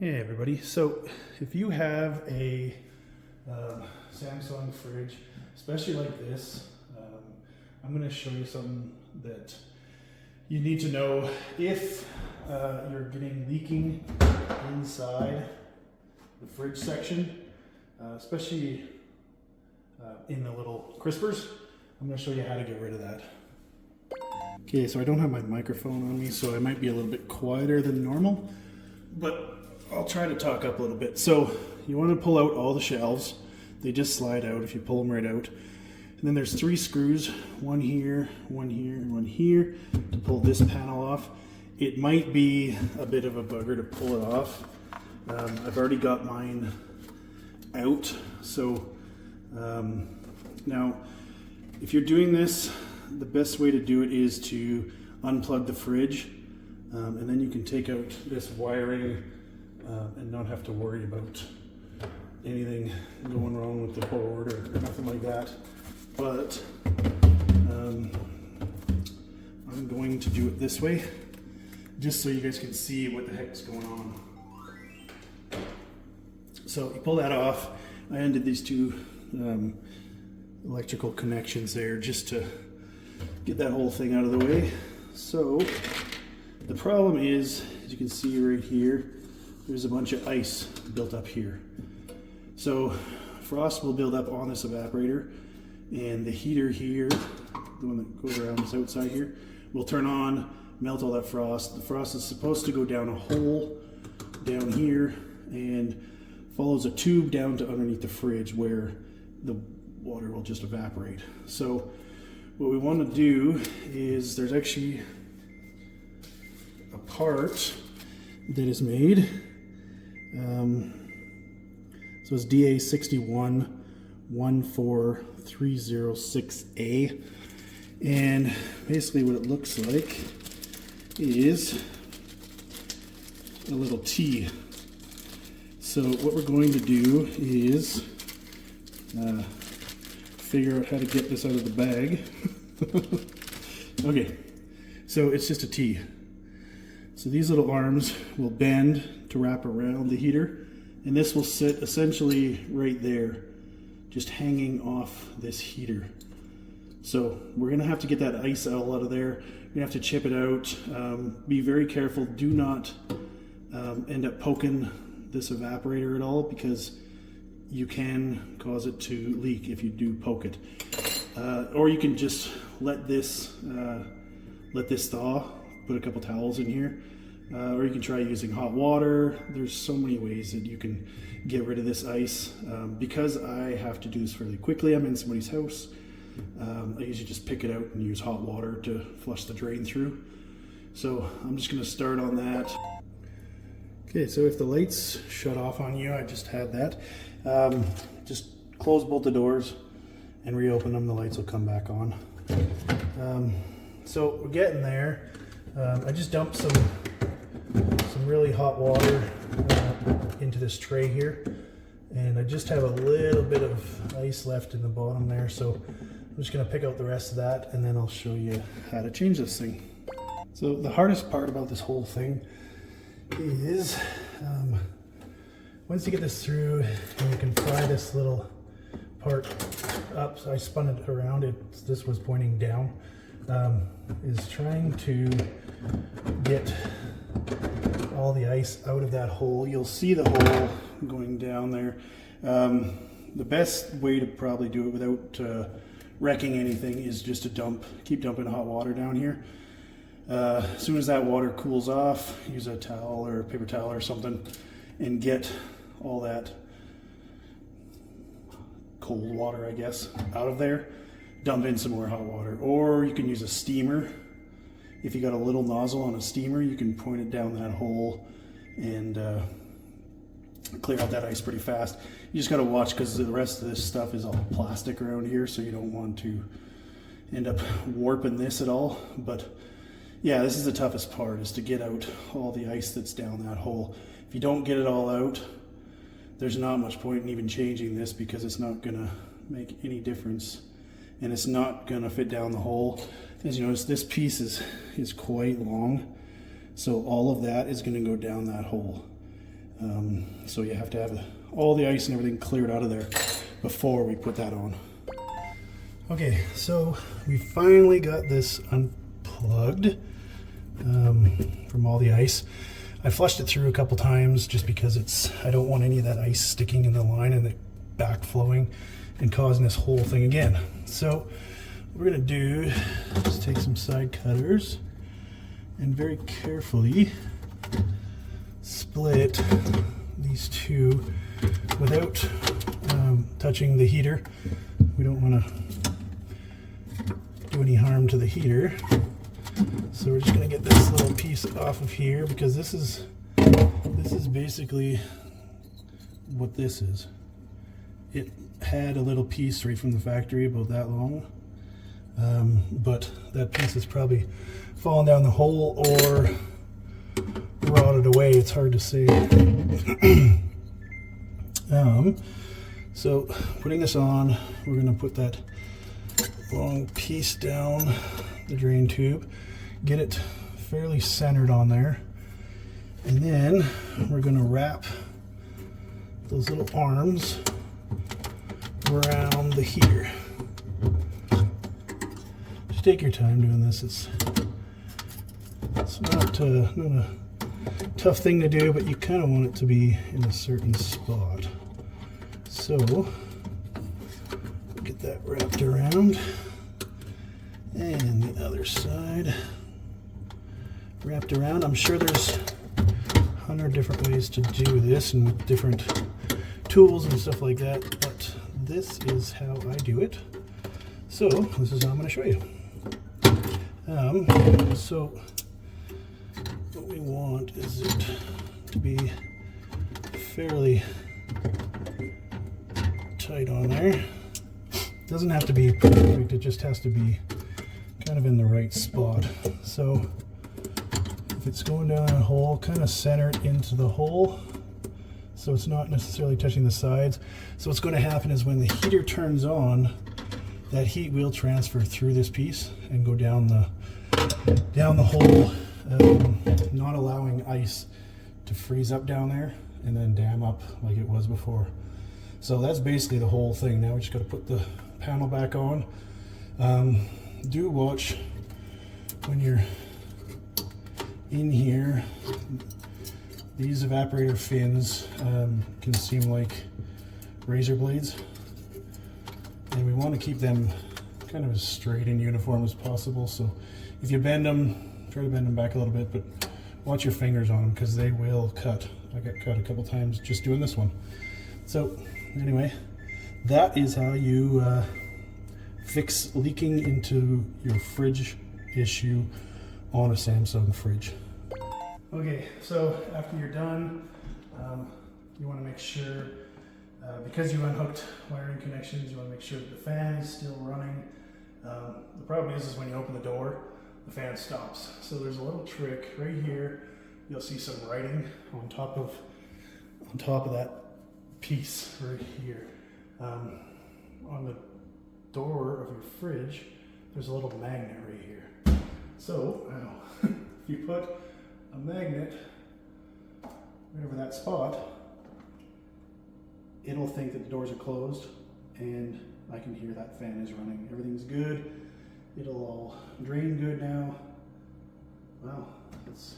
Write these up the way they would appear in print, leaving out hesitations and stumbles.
Hey everybody, so if you have a Samsung fridge, especially like this, I'm going to show you something that you need to know if you're getting leaking inside the fridge section, especially in the little crispers. I'm going to show you how to get rid of that. Okay, so I don't have my microphone on me, so I might be a little bit quieter than normal, but I'll try to talk up a little bit. So you want to pull out all the shelves. They just slide out if you pull them right out. And then there's 3 screws, one here, and one here to pull this panel off. It might be a bit of a bugger to pull it off. I've already got mine out. So now if you're doing this, the best way to do it is to unplug the fridge, and then you can take out this wiring and not have to worry about anything going wrong with the board or nothing like that. But I'm going to do it this way, just so you guys can see what the heck's going on. So you pull that off. I undid these 2 electrical connections there just to get that whole thing out of the way. So the problem is, as you can see right here, there's a bunch of ice built up here. So frost will build up on this evaporator, and the heater here, the one that goes around this outside here, will turn on, melt all that frost. The frost is supposed to go down a hole down here and follows a tube down to underneath the fridge where the water will just evaporate. So what we want to do is, there's actually a part that is made. So it's DA61-14306A, and basically what it looks like is a little T. So what we're going to do is figure out how to get this out of the bag. Okay, so it's just a T. So these little arms will bend to wrap around the heater, and this will sit essentially right there, just hanging off this heater. So we're gonna have to get that ice all out of there. We're gonna have to chip it out. Be very careful. Do not end up poking this evaporator at all, because you can cause it to leak if you do poke it. Or you can just let this thaw. Put a couple towels in here, or you can try using hot water. There's so many ways that you can get rid of this ice. Because I have to do this fairly quickly, I'm in somebody's house, I usually just pick it out and use hot water to flush the drain through. So I'm just going to start on that. Okay, so if the lights shut off on you, I just had that. Just close both the doors and reopen them. The lights will come back on. So we're getting there. I just dumped some really hot water into this tray here, and I just have a little bit of ice left in the bottom there, so I'm just going to pick out the rest of that, and then I'll show you how to change this thing. So the hardest part about this whole thing is once you get this through and you can pry this little part up, so I spun it around, this was pointing down, is trying to get all the ice out of that hole. You'll see the hole going down there. The best way to probably do it without wrecking anything is just to keep dumping hot water down here. As soon as that water cools off, use a towel or a paper towel or something and get all that cold water, I guess, out of there. Dump in some more hot water, or you can use a steamer. If you got a little nozzle on a steamer, you can point it down that hole and clear out that ice pretty fast. You just got to watch, because the rest of this stuff is all plastic around here, so you don't want to end up warping this at all. But yeah, this is the toughest part, is to get out all the ice that's down that hole. If you don't get it all out, there's not much point in even changing this, because it's not gonna make any difference, and it's not gonna fit down the hole. As you notice, this piece is quite long, so all of that is gonna go down that hole. So you have to have all the ice and everything cleared out of there before we put that on. Okay, so we finally got this unplugged from all the ice. I flushed it through a couple times just because I don't want any of that ice sticking in the line and it backflowing and causing this whole thing again. So what we're gonna do is take some side cutters and very carefully split these two without touching the heater. We don't want to do any harm to the heater. So we're just going to get this little piece off of here, because this is basically what this is. It had a little piece right from the factory about that long, but that piece is probably fallen down the hole or rotted away. It's hard to say. So putting this on, we're going to put that long piece down the drain tube, get it fairly centered on there, and then we're going to wrap those little arms around the heater. Just take your time doing this. It's not a tough thing to do, but you kind of want it to be in a certain spot. So get that wrapped around, and the other side wrapped around. I'm sure there's 100 different ways to do this and with different tools and stuff like that, but this is how I do it. So this is how I'm going to show you. So what we want is it to be fairly tight on there. Doesn't have to be perfect, it just has to be kind of in the right spot. So if it's going down a hole, kind of center it into the hole so it's not necessarily touching the sides. So what's going to happen is when the heater turns on, that heat will transfer through this piece and go down the hole, not allowing ice to freeze up down there and then dam up like it was before. So that's basically the whole thing. Now we just got to put the panel back on. Do watch when you're in here. These evaporator fins can seem like razor blades, and we want to keep them kind of as straight and uniform as possible. So if you bend them, try to bend them back a little bit, but watch your fingers on them because they will cut. I got cut a couple times just doing this one. So anyway, that is how you fix leaking into your fridge issue on a Samsung fridge. Okay, so after you're done, you want to make sure, because you unhooked wiring connections, you want to make sure that the fan is still running. The problem is when you open the door, the fan stops. So there's a little trick right here. You'll see some writing on top of that piece right here. On the door of your fridge, there's a little magnet right here. So if you put a magnet right over that spot, it'll think that the doors are closed, and I can hear that fan is running. Everything's good. It'll all drain good now. Wow, that's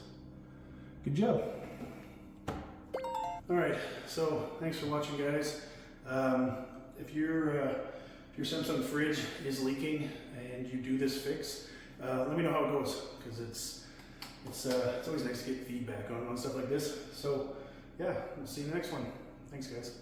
good job. All right, so thanks for watching, guys. If your Samsung fridge is leaking and you do this fix, let me know how it goes, because it's always nice to get feedback on stuff like this. So yeah, we'll see you in the next one. Thanks, guys.